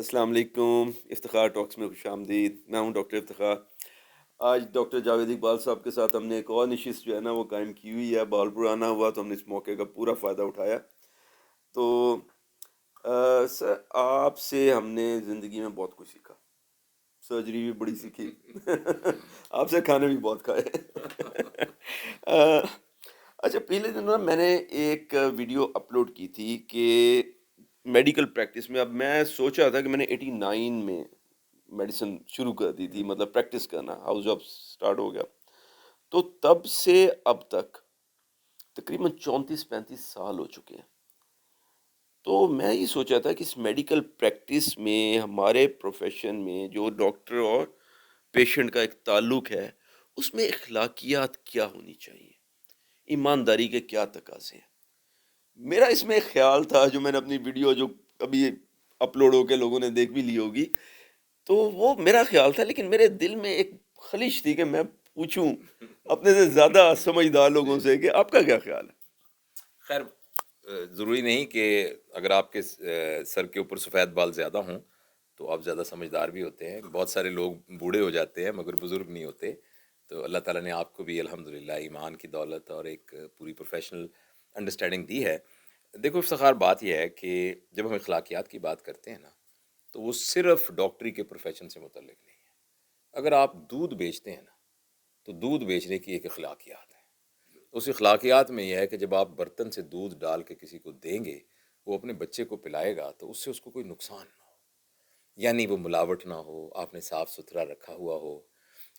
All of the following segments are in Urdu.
السلام علیکم، افتخار ٹاکس میں خوش آمدید۔ میں ہوں ڈاکٹر افتخار۔ آج ڈاکٹر جاوید اقبال صاحب کے ساتھ ہم نے ایک اور نشست جو ہے نا وہ قائم کی ہوئی ہے۔ بال پرانا ہوا تو ہم نے اس موقع کا پورا فائدہ اٹھایا۔ تو سر آپ سے ہم نے زندگی میں بہت کچھ سیکھا، سرجری بھی بڑی سیکھی آپ سے کھانے بھی بہت کھائے آ، اچھا، پہلے دن نا میں نے ایک ویڈیو اپلوڈ کی تھی کہ میڈیکل پریکٹس میں، اب میں سوچ رہا تھا کہ میں نے 89 میں میڈیسن شروع کر دی تھی، مطلب پریکٹس کرنا، ہاؤس جاب سٹارٹ ہو گیا، تو تب سے اب تک تقریباً 34-35 سال ہو چکے ہیں۔ تو میں یہ سوچا تھا کہ اس میڈیکل پریکٹس میں، ہمارے پروفیشن میں جو ڈاکٹر اور پیشنٹ کا ایک تعلق ہے، اس میں اخلاقیات کیا ہونی چاہیے، ایمانداری کے کیا تقاضے ہیں۔ میرا اس میں ایک خیال تھا، جو میں نے اپنی ویڈیو جو ابھی اپلوڈ ہو کے لوگوں نے دیکھ بھی لی ہوگی، تو وہ میرا خیال تھا، لیکن میرے دل میں ایک خلش تھی کہ میں پوچھوں اپنے سے زیادہ سمجھدار لوگوں سے کہ آپ کا کیا خیال ہے۔ خیر، ضروری نہیں کہ اگر آپ کے سر کے اوپر سفید بال زیادہ ہوں تو آپ زیادہ سمجھدار بھی ہوتے ہیں۔ بہت سارے لوگ بوڑھے ہو جاتے ہیں مگر بزرگ نہیں ہوتے۔ تو اللہ تعالیٰ نے آپ کو بھی الحمدللہ ایمان کی دولت اور ایک پوری پروفیشنل انڈرسٹینڈنگ دی ہے۔ دیکھو افتخار، بات یہ ہے کہ جب ہم اخلاقیات کی بات کرتے ہیں نا، تو وہ صرف ڈاکٹری کے پروفیشن سے متعلق نہیں ہے۔ اگر آپ دودھ بیچتے ہیں نا، تو دودھ بیچنے کی ایک اخلاقیات ہے۔ اس اخلاقیات میں یہ ہے کہ جب آپ برتن سے دودھ ڈال کے کسی کو دیں گے، وہ اپنے بچے کو پلائے گا تو اس سے اس کو کوئی نقصان نہ ہو، یعنی وہ ملاوٹ نہ ہو، آپ نے صاف ستھرا رکھا ہوا ہو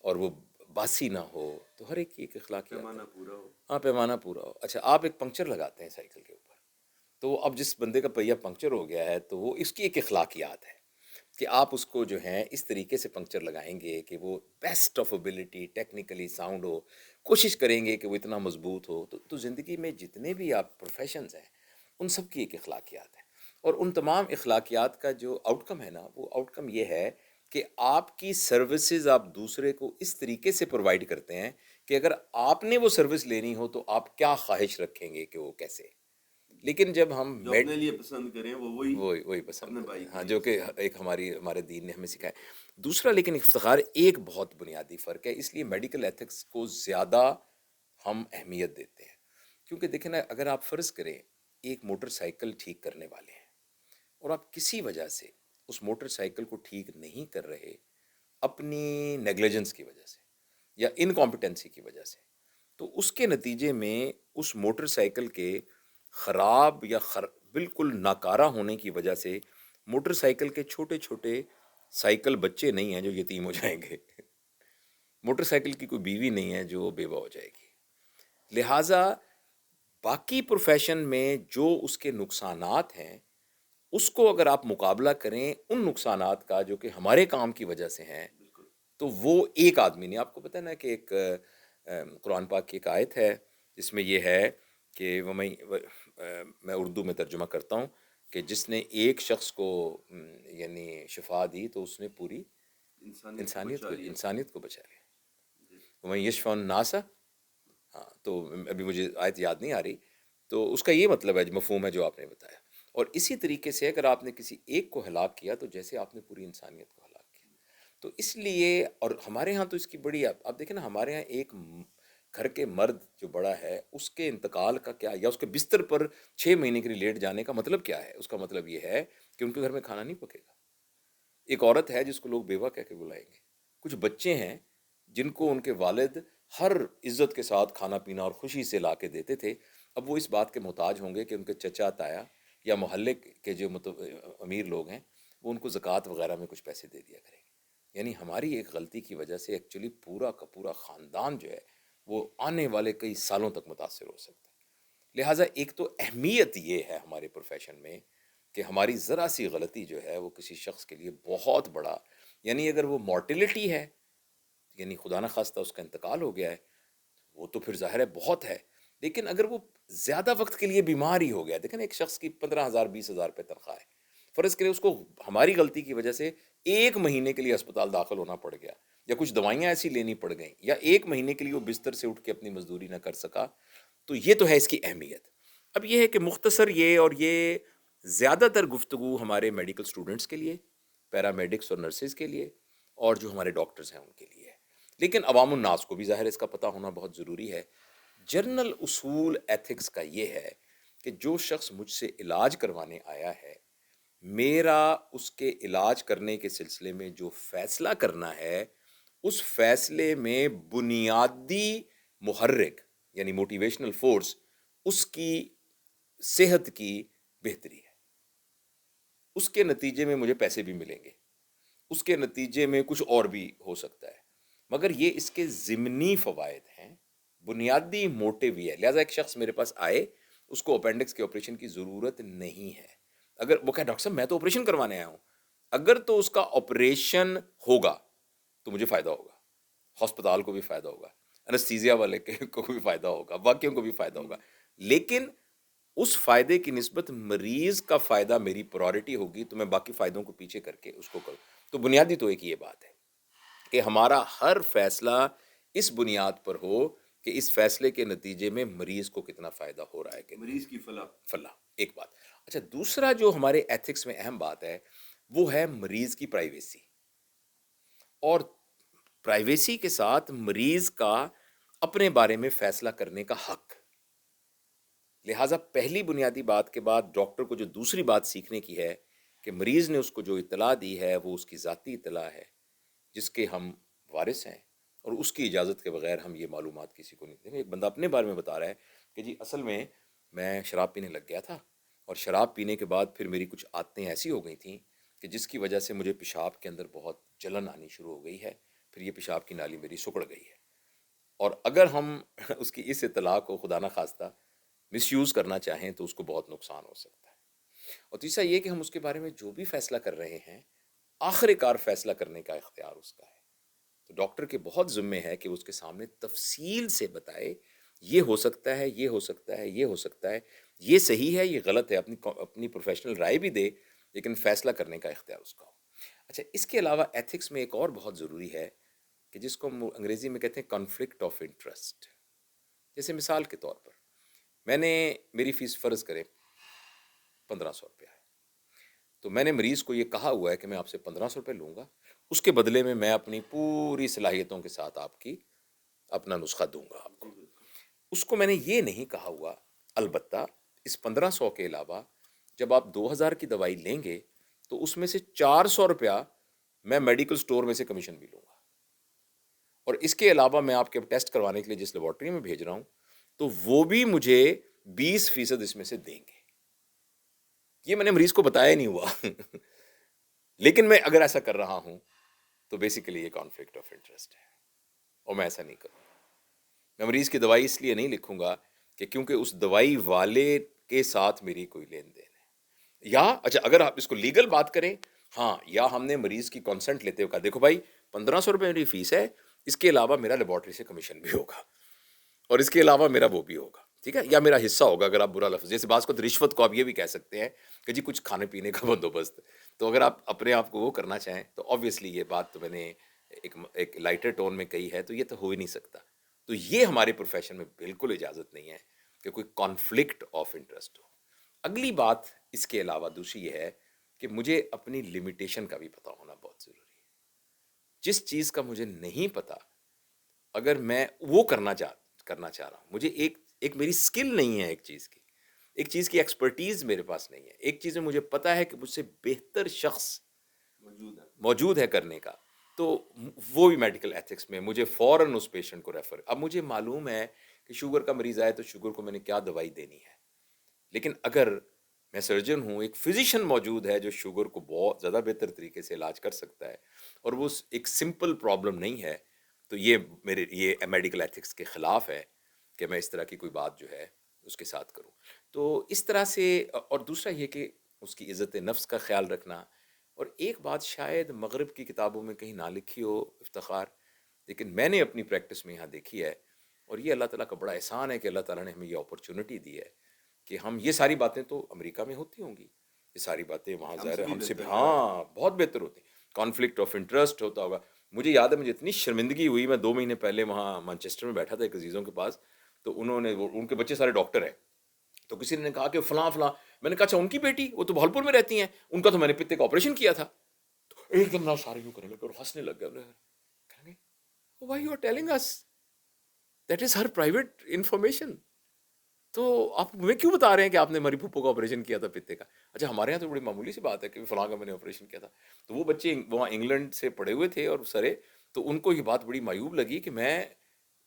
اور وہ باسی نہ ہو۔ تو ہر ایک کی ایک اخلاقیات ہے۔ پیمانہ پورا ہو۔ ہاں، پیمانہ پورا ہو۔ اچھا، آپ ایک پنکچر لگاتے ہیں سائیکل کے اوپر، تو اب جس بندے کا پہیہ پنکچر ہو گیا ہے تو وہ اس کی ایک اخلاقیات ہے کہ آپ اس کو جو ہیں اس طریقے سے پنکچر لگائیں گے کہ وہ best of ability technically sound ہو، کوشش کریں گے کہ وہ اتنا مضبوط ہو۔ تو زندگی میں جتنے بھی آپ پروفیشنز ہیں، ان سب کی ایک اخلاقیات ہے، اور ان تمام اخلاقیات کا جو آؤٹ کم ہے نا، وہ آؤٹ کم یہ ہے کہ آپ کی سروسز آپ دوسرے کو اس طریقے سے پرووائڈ کرتے ہیں کہ اگر آپ نے وہ سروس لینی ہو تو آپ کیا خواہش رکھیں گے کہ وہ کیسے۔ لیکن جب ہم جو اپنے لیے پسند کریں وہ وہی پسند اپنے کرتے بھائی ہیں، کے ہاں، لیے جو کہ پسند کریں۔ ایک ہمارے دین نے ہمیں سکھایا ہے۔ دوسرا لیکن افتخار، ایک بہت بنیادی فرق ہے، اس لیے میڈیکل ایتھکس کو زیادہ ہم اہمیت دیتے ہیں، کیونکہ دیکھیں نا، اگر آپ فرض کریں ایک موٹر سائیکل ٹھیک کرنے والے ہیں اور آپ کسی وجہ سے اس موٹر سائیکل کو ٹھیک نہیں کر رہے، اپنی نیگلیجنس کی وجہ سے یا انکمپیٹنسی کی وجہ سے، تو اس کے نتیجے میں اس موٹر سائیکل کے خراب یا بالکل ناکارہ ہونے کی وجہ سے موٹر سائیکل کے چھوٹے چھوٹے سائیکل بچے نہیں ہیں جو یتیم ہو جائیں گے، موٹر سائیکل کی کوئی بیوی نہیں ہے جو بیوہ ہو جائے گی۔ لہٰذا باقی پروفیشن میں جو اس کے نقصانات ہیں، اس کو اگر آپ مقابلہ کریں ان نقصانات کا جو کہ ہمارے کام کی وجہ سے ہیں، بالکل۔ تو وہ ایک آدمی نے، آپ کو پتہ ہے نا کہ ایک قرآن پاک کی ایک آیت ہے جس میں یہ ہے کہ میں اردو میں ترجمہ کرتا ہوں کہ جس نے ایک شخص کو یعنی شفا دی تو اس نے پوری انسانیت کو بچا لیا۔ جی۔ وَمَن يَشْفَعُ النَّاسَ، ہاں، تو ابھی مجھے آیت یاد نہیں آ رہی، تو اس کا یہ مطلب ہے، مفہوم ہے جو آپ نے بتایا۔ اور اسی طریقے سے اگر آپ نے کسی ایک کو ہلاک کیا تو جیسے آپ نے پوری انسانیت کو ہلاک کیا۔ تو اس لیے، اور ہمارے ہاں تو اس کی بڑی، آپ دیکھیں نا، ہمارے ہاں ایک گھر کے مرد جو بڑا ہے، اس کے انتقال کا کیا، یا اس کے بستر پر 6 مہینے کے لیے لیٹ جانے کا مطلب کیا ہے؟ اس کا مطلب یہ ہے کہ ان کے گھر میں کھانا نہیں پکے گا۔ ایک عورت ہے جس کو لوگ بیوہ کہہ کے بلائیں گے، کچھ بچے ہیں جن کو ان کے والد ہر عزت کے ساتھ کھانا پینا اور خوشی سے لا کے دیتے تھے، اب وہ اس بات کے محتاج ہوں گے کہ ان کے چچا تایا یا محلے کے جو امیر لوگ ہیں وہ ان کو زکوٰۃ وغیرہ میں کچھ پیسے دے دیا کریں گے۔ یعنی ہماری ایک غلطی کی وجہ سے ایکچولی پورا کا پورا خاندان جو ہے وہ آنے والے کئی سالوں تک متاثر ہو سکتا ہے۔ لہٰذا ایک تو اہمیت یہ ہے ہمارے پروفیشن میں کہ ہماری ذرا سی غلطی جو ہے وہ کسی شخص کے لیے بہت بڑا، یعنی اگر وہ مورٹیلٹی ہے، یعنی خدا نخواستہ اس کا انتقال ہو گیا ہے، وہ تو پھر ظاہر ہے بہت ہے، لیکن اگر وہ زیادہ وقت کے لیے بیمار ہی ہو گیا، دیکھیں نا، ایک شخص کی 15,000 20,000 روپے تنخواہ ہے، فرض کریں اس کو ہماری غلطی کی وجہ سے 1 مہینے کے لیے اسپتال داخل ہونا پڑ گیا، یا کچھ دوائیاں ایسی لینی پڑ گئیں، یا 1 مہینے کے لیے وہ بستر سے اٹھ کے اپنی مزدوری نہ کر سکا، تو یہ تو ہے اس کی اہمیت۔ اب یہ ہے کہ مختصر یہ، اور یہ زیادہ تر گفتگو ہمارے میڈیکل اسٹوڈنٹس کے لیے پیرامیڈکس اور نرسز کے لیے، اور جو ہمارے ڈاکٹرز ہیں ان کے لیے ہے۔ لیکن عوام الناس کو بھی ظاہر اس کا پتہ ہونا بہت ضروری ہے۔ جنرل اصول ایتھکس کا یہ ہے کہ جو شخص مجھ سے علاج کروانے آیا ہے، میرا اس کے علاج کرنے کے سلسلے میں جو فیصلہ کرنا ہے، اس فیصلے میں بنیادی محرک یعنی موٹیویشنل فورس اس کی صحت کی بہتری ہے۔ اس کے نتیجے میں مجھے پیسے بھی ملیں گے، اس کے نتیجے میں کچھ اور بھی ہو سکتا ہے، مگر یہ اس کے ضمنی فوائد ہیں، بنیادی موٹیو یہ ہے۔ لہٰذا ایک شخص میرے پاس آئے، اس کو اپینڈکس کے آپریشن کی ضرورت نہیں ہے، اگر وہ کہے ڈاکٹر صاحب میں تو آپریشن کروانے آیا ہوں، اگر تو اس کا آپریشن ہوگا تو مجھے فائدہ ہوگا، ہسپتال کو بھی فائدہ ہوگا، انستھیزیا والے کو بھی فائدہ ہوگا، باقیوں کو بھی فائدہ ہوگا، لیکن اس فائدے کی نسبت مریض کا فائدہ میری پرائورٹی ہوگی، تو میں باقی فائدوں کو پیچھے کر کے اس کو کروں۔ تو بنیادی تو ایک یہ بات ہے کہ ہمارا ہر فیصلہ اس بنیاد پر ہو کہ اس فیصلے کے نتیجے میں مریض کو کتنا فائدہ ہو رہا ہے، کہ مریض کی فلاح ایک بات۔ اچھا، دوسرا جو ہمارے ایتھکس میں اہم بات ہے وہ ہے مریض کی پرائیویسی، اور پرائیویسی کے ساتھ مریض کا اپنے بارے میں فیصلہ کرنے کا حق۔ لہٰذا پہلی بنیادی بات کے بعد ڈاکٹر کو جو دوسری بات سیکھنے کی ہے کہ مریض نے اس کو جو اطلاع دی ہے وہ اس کی ذاتی اطلاع ہے، جس کے ہم وارث ہیں، اور اس کی اجازت کے بغیر ہم یہ معلومات کسی کو نہیں دیں گے۔ ایک بندہ اپنے بارے میں بتا رہا ہے کہ جی اصل میں شراب پینے لگ گیا تھا، اور شراب پینے کے بعد پھر میری کچھ عادتیں ایسی ہو گئی تھیں کہ جس کی وجہ سے مجھے پیشاب کے اندر بہت جلن آنی شروع ہو گئی ہے، پھر یہ پیشاب کی نالی میری سکڑ گئی ہے، اور اگر ہم اس کی اس اطلاع کو خدا نخواستہ مس یوز کرنا چاہیں تو اس کو بہت نقصان ہو سکتا ہے۔ اور تیسرا یہ کہ ہم اس کے بارے میں جو بھی فیصلہ کر رہے ہیں، آخر کار فیصلہ کرنے کا اختیار اس کا ہے۔ تو ڈاکٹر کے بہت ذمے ہے کہ اس کے سامنے تفصیل سے بتائے یہ ہو سکتا ہے، یہ ہو سکتا ہے، یہ ہو سکتا ہے، یہ صحیح ہے، یہ غلط ہے، اپنی پروفیشنل رائے بھی دے، لیکن فیصلہ کرنے کا اختیار اس کا ہو۔ اچھا، اس کے علاوہ ایتھکس میں ایک اور بہت ضروری ہے کہ جس کو ہم انگریزی میں کہتے ہیں کانفلکٹ آف انٹرسٹ۔ جیسے مثال کے طور پر میری فیس فرض کریں 1500 روپیہ ہے، تو میں نے مریض کو یہ کہا ہوا ہے کہ میں آپ سے 1500 روپے لوں گا، اس کے بدلے میں اپنی پوری صلاحیتوں کے ساتھ اپنا نسخہ دوں گا آپ کو۔ اس کو میں نے یہ نہیں کہا ہوا البتہ اس 1500 کے علاوہ جب آپ 2000 کی دوائی لیں گے تو اس میں سے 400 روپیہ میں میڈیکل سٹور میں سے کمیشن بھی لوں گا، اور اس کے علاوہ میں آپ کے ٹیسٹ کروانے کے لیے جس لیبارٹری میں بھیج رہا ہوں تو وہ بھی مجھے 20% اس میں سے دیں گے۔ یہ میں نے مریض کو بتایا نہیں ہوا لیکن میں اگر ایسا کر رہا ہوں تو بیسیکلی یہ کانفلکٹ آف انٹرسٹ ہے، اور میں ایسا نہیں کروں۔ میں مریض کی دوائی اس لیے نہیں لکھوں گا کہ کیونکہ اس دوائی والے کے ساتھ میری کوئی لین دین ہے، یا اچھا اگر آپ اس کو لیگل بات کریں، ہاں، یا ہم نے مریض کی کنسنٹ لیتے ہوئے کہا دیکھو بھائی 1500 روپے میری فیس ہے، اس کے علاوہ میرا لیبارٹری سے کمیشن بھی ہوگا، اور اس کے علاوہ میرا وہ بھی ہوگا، ٹھیک ہے، یا میرا حصہ ہوگا۔ اگر آپ برا لفظ، جیسے بعض کو رشوت کو آپ یہ بھی کہہ سکتے ہیں کہ جی کچھ کھانے پینے کا بندوبست، تو اگر آپ اپنے آپ کو وہ کرنا چاہیں تو آبویسلی یہ بات تو میں نے ایک لائٹر ٹون میں کہی ہے، تو یہ تو ہو ہی نہیں سکتا۔ تو یہ ہمارے پروفیشن میں بالکل اجازت نہیں ہے کہ کوئی کانفلکٹ آف انٹرسٹ ہو۔ اگلی بات اس کے علاوہ دوسری یہ ہے کہ مجھے اپنی لمیٹیشن کا بھی پتہ ہونا بہت ضروری ہے۔ جس چیز کا مجھے نہیں پتا، اگر میں وہ کرنا چاہ رہا ہوں، مجھے ایک میری سکل نہیں ہے ایک چیز کی ایکسپرٹیز میرے پاس نہیں ہے، ایک چیز میں مجھے پتا ہے کہ مجھ سے بہتر شخص موجود ہے کرنے کا، تو وہ بھی میڈیکل ایتھکس میں مجھے فوراً اس پیشنٹ کو ریفر۔ اب مجھے معلوم ہے کہ شوگر کا مریض آئے تو شوگر کو میں نے کیا دوائی دینی ہے، لیکن اگر میں سرجن ہوں، ایک فزیشین موجود ہے جو شوگر کو بہت زیادہ بہتر طریقے سے علاج کر سکتا ہے، اور وہ ایک سمپل پرابلم نہیں ہے، تو یہ میڈیکل ایتھکس کے خلاف ہے کہ میں اس طرح کی کوئی بات جو ہے اس کے ساتھ کروں۔ تو اس طرح سے، اور دوسرا یہ کہ اس کی عزت نفس کا خیال رکھنا۔ اور ایک بات شاید مغرب کی کتابوں میں کہیں نہ لکھی ہو افتخار، لیکن میں نے اپنی پریکٹس میں یہاں دیکھی ہے، اور یہ اللہ تعالیٰ کا بڑا احسان ہے کہ اللہ تعالیٰ نے ہمیں یہ اپرچونٹی دی ہے کہ ہم یہ ساری باتیں تو امریکہ میں ہوتی ہوں گی، یہ ساری باتیں وہاں ظاہر ہم سے بہت بہتر ہوتی ہیں۔ کانفلکٹ آف انٹرسٹ ہوتا ہوگا، مجھے یاد ہے مجھے اتنی شرمندگی ہوئی، میں 2 مہینے پہلے وہاں مانچسٹر میں بیٹھا تھا ایک عزیزوں کے پاس، تو انہوں نے، ان کے بچے سارے ڈاکٹر ہیں، تو کسی نے کہا کہ فلاں فلاں، میں نے کہا اچھا ان کی بیٹی وہ تو بھولپور میں رہتی ہیں، ان کا تو میں نے پتے کا آپریشن کیا تھا۔ ایک دم نہ سارے یوں کرنے لگے اور ہنسنے لگ گئے. کہیں گے why you are telling us that is her private information. تو آپ ہمیں کیوں بتا رہے ہیں کہ آپ نے ہماری پھپھو کا آپریشن کیا تھا پتے کا؟ اچھا ہمارے یہاں تو بڑی معمولی سی بات ہے کہ فلاں کا میں نے آپریشن کیا تھا. تو وہ بچے وہاں انگلینڈ سے پڑھے ہوئے تھے اور سرے، تو ان کو یہ بات بڑی معیوب لگی کہ میں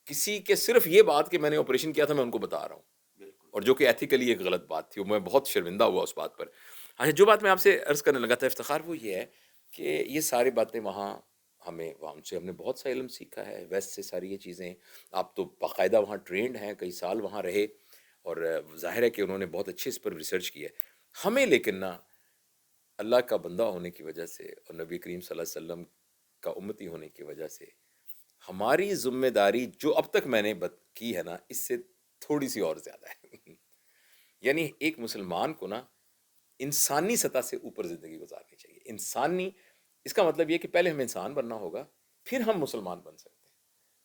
کسی کے صرف یہ بات کہ میں نے آپریشن کیا تھا میں ان کو بتا رہا ہوں، اور جو کہ ایتھیکلی ایک غلط بات تھی. میں بہت شرمندہ ہوا اس بات پر. اچھا جو بات میں آپ سے عرض کرنے لگا تھا افتخار، وہ یہ ہے کہ یہ ساری باتیں وہاں ان سے ہم نے بہت سا علم سیکھا ہے، ویسٹ سے ساری یہ چیزیں. آپ تو باقاعدہ وہاں ٹرینڈ ہیں، کئی سال وہاں رہے، اور ظاہر ہے کہ انہوں نے بہت اچھے اس پر ریسرچ کی ہے. ہمیں لیکن نا اللہ کا بندہ ہونے کی وجہ سے اور نبی کریم صلی اللہ علیہ وسلم کا امتی ہونے کی وجہ سے ہماری ذمہ داری جو اب تک میں نے کی ہے نا، اس سے تھوڑی سی اور زیادہ ہے. یعنی ایک مسلمان کو نا انسانی سطح سے اوپر زندگی گزارنی چاہیے. انسانی، اس کا مطلب یہ کہ پہلے ہمیں انسان بننا ہوگا، پھر ہم مسلمان بن سکتے ہیں.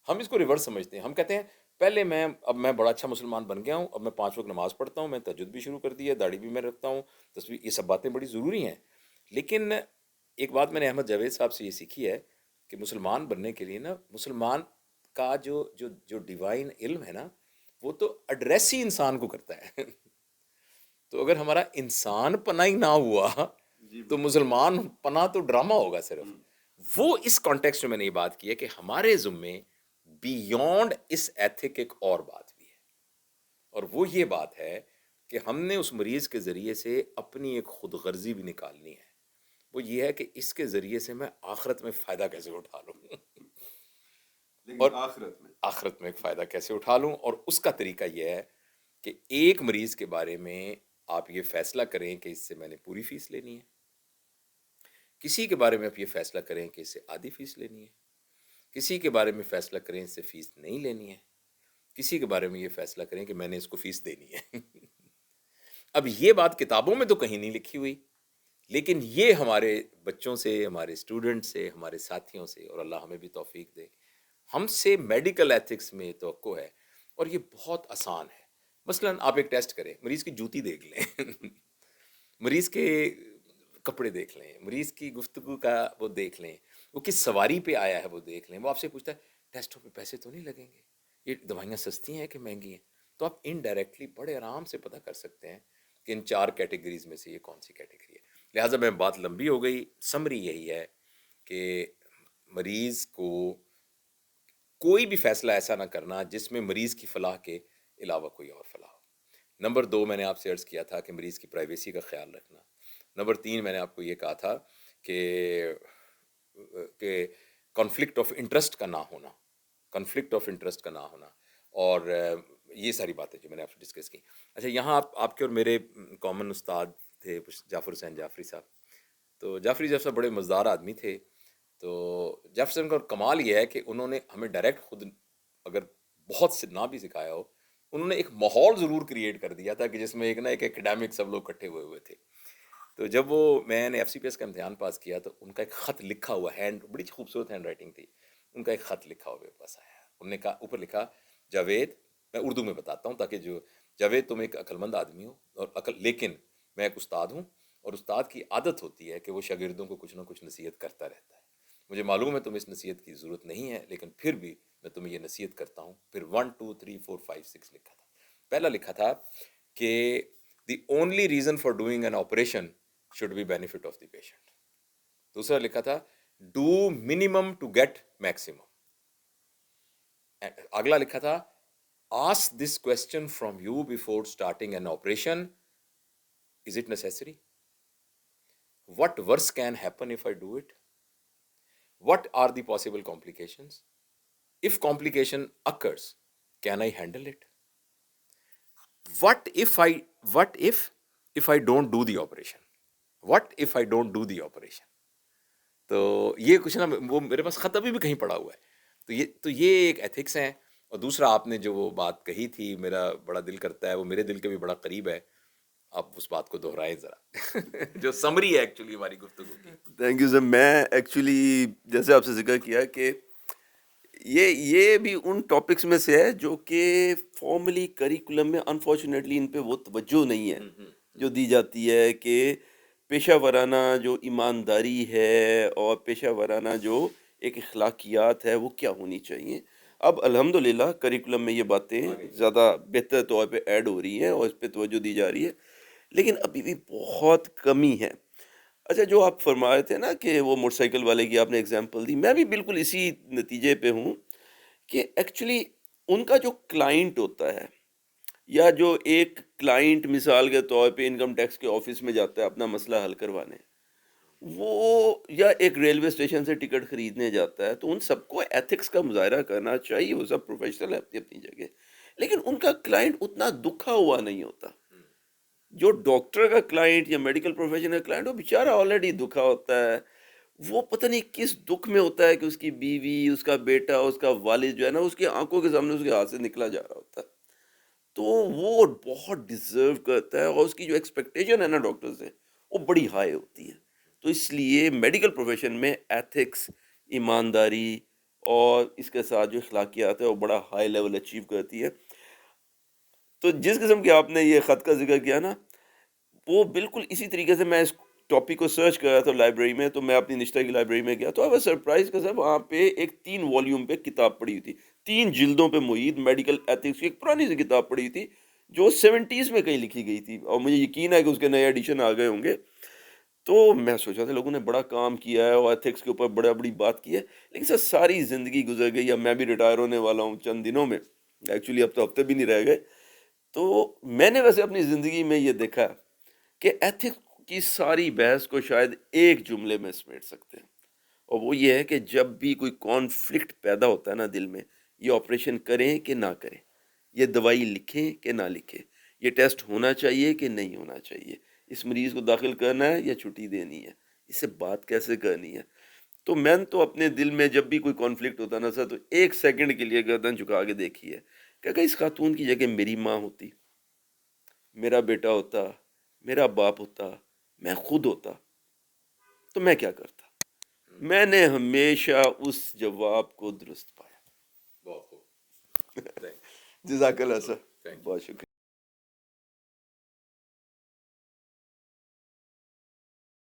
ہم اس کو ریورس سمجھتے ہیں. ہم کہتے ہیں پہلے اب میں بڑا اچھا مسلمان بن گیا ہوں، اب میں 5 وقت نماز پڑھتا ہوں، میں تہجد بھی شروع کر دی ہے، داڑھی بھی میں رکھتا ہوں، تصویر، یہ سب باتیں بڑی ضروری ہیں. لیکن ایک بات میں نے احمد جاوید صاحب سے یہ سیکھی ہے کہ مسلمان بننے کے لیے نا، مسلمان کا جو ڈیوائن علم ہے نا، وہ تو ایڈریس ہی انسان کو کرتا ہے. تو اگر ہمارا انسان پناہ ہی نہ ہوا تو مسلمان پناہ تو ڈرامہ ہوگا صرف. وہ اس کانٹیکسٹ میں نے یہ بات کی ہے کہ ہمارے ذمے بیونڈ اس ایتھک ایک اور بات بھی ہے، اور وہ یہ بات ہے کہ ہم نے اس مریض کے ذریعے سے اپنی ایک خود غرضی بھی نکالنی ہے. وہ یہ ہے کہ اس کے ذریعے سے میں آخرت میں فائدہ کیسے اٹھا لوں، اور آخرت میں ایک فائدہ کیسے اٹھا لوں. اور اس کا طریقہ یہ ہے کہ ایک مریض کے بارے میں آپ یہ فیصلہ کریں کہ اس سے میں نے پوری فیس لینی ہے، کسی کے بارے میں آپ یہ فیصلہ کریں کہ اس سے آدھی فیس لینی ہے، کسی کے بارے میں فیصلہ کریں اس سے فیس نہیں لینی ہے، کسی کے بارے میں یہ فیصلہ کریں کہ میں نے اس کو فیس دینی ہے. اب یہ بات کتابوں میں تو کہیں نہیں لکھی ہوئی، لیکن یہ ہمارے بچوں سے، ہمارے اسٹوڈنٹ سے، ہمارے ساتھیوں سے، اور اللہ ہمیں بھی توفیق دے، ہم سے میڈیکل ایتھکس میں توقع ہے. اور یہ بہت آسان ہے. مثلا آپ ایک ٹیسٹ کریں، مریض کی جوتی دیکھ لیں، مریض کے کپڑے دیکھ لیں، مریض کی گفتگو کا وہ دیکھ لیں، وہ کس سواری پہ آیا ہے وہ دیکھ لیں. وہ آپ سے پوچھتا ہے ٹیسٹوں پہ پیسے تو نہیں لگیں گے، یہ دوائیاں سستی ہیں کہ مہنگی ہیں؟ تو آپ انڈائریکٹلی بڑے آرام سے پتہ کر سکتے ہیں کہ ان 4 کیٹیگریز میں سے یہ کون سی کیٹیگری ہے. لہٰذا میں بات لمبی ہو گئی، سمری یہی ہے کہ مریض کو کوئی بھی فیصلہ ایسا نہ کرنا جس میں مریض کی فلاح کے علاوہ کوئی اور فلاح ہو. نمبر 2 میں نے آپ سے عرض کیا تھا کہ مریض کی پرائیویسی کا خیال رکھنا. نمبر 3 میں نے آپ کو یہ کہا تھا کہ کانفلکٹ آف انٹرسٹ کا نہ ہونا، کنفلکٹ آف انٹرسٹ کا نہ ہونا، اور یہ ساری باتیں جو میں نے آپ سے ڈسکس کی. اچھا یہاں آپ کے اور میرے کامن استاد تھے جعفر حسین جعفری صاحب. تو جعفری صاحب بڑے مزدار آدمی تھے. تو جعفر صاحب کا کمال یہ ہے کہ انہوں نے ہمیں ڈائریکٹ خود اگر بہت سے نہ بھی سکھایا ہو، انہوں نے ایک ماحول ضرور کریٹ کر دیا تھا کہ جس میں ایک ایکیڈیمک سب لوگ اکٹھے ہوئے تھے. تو جب میں نے FCPS کا امتحان پاس کیا تو ان کا ایک خط لکھا ہوا بڑی خوبصورت ہینڈ رائٹنگ تھی، ان کا ایک خط لکھا ہوا میرے پاس آیا. انہوں نے کہا، اوپر لکھا جاوید، میں اردو میں بتاتا ہوں تاکہ جاوید تم ایک عقلمند آدمی ہو اور لیکن میں ایک استاد ہوں، اور استاد کی عادت ہوتی ہے کہ وہ شاگردوں کو کچھ نہ کچھ نصیحت کرتا رہتا ہے. مجھے معلوم ہے تمہیں اس نصیحت کی ضرورت نہیں ہے، لیکن پھر بھی میں تمہیں یہ نصیحت کرتا ہوں. پھر 1 2 3 4 5 6 لکھا تھا. پہلا لکھا تھا کہ the only reason for doing an operation should be benefit of the patient. دوسرا لکھا تھا do minimum to get maximum. اگلا لکھا تھا ask this question from you before starting an operation, is it necessary? What worse can happen if I do it? What are the possible complications? If complication occurs, can I handle it? What if I don't do the operation? What if I don't do the operation? تو یہ کچھ نا وہ میرے پاس خط ابھی بھی کہیں پڑا ہوا ہے. تو یہ ایک ایتھکس ہیں. اور دوسرا آپ نے جو وہ بات کہی تھی، میرا بڑا دل کرتا ہے، وہ میرے دل کے بھی بڑا قریب ہے، آپ اس بات کو دہرائیں ذرا جو سمری ہے ایکچولی ہماری گفتگو کی. Thank you sir. میں ایکچولی جیسے آپ سے ذکر کیا کہ یہ بھی ان ٹاپکس میں سے ہے جو کہ فارملی کریکولم میں انفارچونیٹلی ان پہ وہ توجہ نہیں ہے جو دی جاتی ہے کہ پیشہ ورانہ جو ایمانداری ہے اور پیشہ ورانہ جو ایک اخلاقیات ہے وہ کیا ہونی چاہیے. اب الحمدللہ کریکولم میں یہ باتیں زیادہ بہتر طور پہ ایڈ ہو رہی ہیں اور اس پہ توجہ دی جا رہی ہے، لیکن ابھی بھی بہت کمی ہے. اچھا، جو آپ فرما رہے تھے نا کہ وہ موٹر سائیکل والے کی آپ نے اگزامپل دی، میں بھی بالکل اسی نتیجے پہ ہوں کہ ایکچولی ان کا جو کلائنٹ ہوتا ہے، یا جو ایک کلائنٹ مثال کے طور پہ انکم ٹیکس کے آفس میں جاتا ہے اپنا مسئلہ حل کروانے، وہ یا ایک ریلوے اسٹیشن سے ٹکٹ خریدنے جاتا ہے، تو ان سب کو ایتھکس کا مظاہرہ کرنا چاہیے. وہ سب پروفیشنل ہے اپنی اپنی جگہ، لیکن ان کا کلائنٹ اتنا دکھا ہوا نہیں ہوتا. جو ڈاکٹر کا کلائنٹ یا میڈیکل پروفیشن کا کلائنٹ، وہ بیچارہ آلریڈی دکھا ہوتا ہے. وہ پتہ نہیں کس دکھ میں ہوتا ہے کہ اس کی بیوی، اس کا بیٹا، اس کا والد جو ہے نا، اس کی آنکھوں کے سامنے اس کے ہاتھ سے نکلا جا رہا ہوتا ہے. تو وہ بہت ڈیزرو کرتا ہے، اور اس کی جو ایکسپیکٹیشن ہے نا ڈاکٹر سے، وہ بڑی ہائی ہوتی ہے. تو اس لیے میڈیکل پروفیشن میں ایتھکس، ایمانداری اور اس کے ساتھ جو اخلاقیات ہے وہ بڑا ہائی لیول اچیو کرتی ہے. تو جس قسم کے آپ نے یہ خط کا ذکر کیا نا، وہ بالکل اسی طریقے سے میں اس ٹاپک کو سرچ کر رہا تھا لائبریری میں. تو میں اپنی نشتہ کی لائبریری میں گیا تو آئی واز سرپرائز کہ صاحب وہاں پہ ایک 3 والیوم پہ کتاب پڑی ہوئی تھی، 3 جلدوں پہ محیط میڈیکل ایتھکس کی ایک پرانی سی کتاب پڑی ہوئی تھی جو 70s میں کہیں لکھی گئی تھی، اور مجھے یقین ہے کہ اس کے نئے ایڈیشن آ گئے ہوں گے. تو میں سوچا تھا لوگوں نے بڑا کام کیا ہے اور ایتھکس کے اوپر بڑا بڑی بات کی ہے، لیکن سر ساری زندگی گزر گئی. اب میں بھی ریٹائر ہونے والا ہوں چند دنوں میں، ایکچولی اب تو ہفتے بھی نہیں رہ گئے. تو میں نے ویسے اپنی زندگی میں یہ دیکھا کہ ایتھکس کی ساری بحث کو شاید ایک جملے میں سمیٹ سکتے ہیں، اور وہ یہ ہے کہ جب بھی کوئی کانفلکٹ پیدا ہوتا ہے نا دل میں، یہ آپریشن کریں کہ نہ کریں، یہ دوائی لکھیں کہ نہ لکھیں، یہ ٹیسٹ ہونا چاہیے کہ نہیں ہونا چاہیے، اس مریض کو داخل کرنا ہے یا چھٹی دینی ہے، اس سے بات کیسے کرنی ہے. تو میں نے تو اپنے دل میں جب بھی کوئی کانفلکٹ ہوتا نا سر، تو 1 سیکنڈ کے لیے گردن جھکا کے دیکھی ہے کہ اگر اس خاتون کی جگہ میری ماں ہوتی، میرا بیٹا ہوتا، میرا باپ ہوتا، میں خود ہوتا، تو میں کیا کرتا. میں نے ہمیشہ اس جواب کو درست پایا. بہت خوب. جزاک اللہ سر، تھینک یو. بہت شکریہ.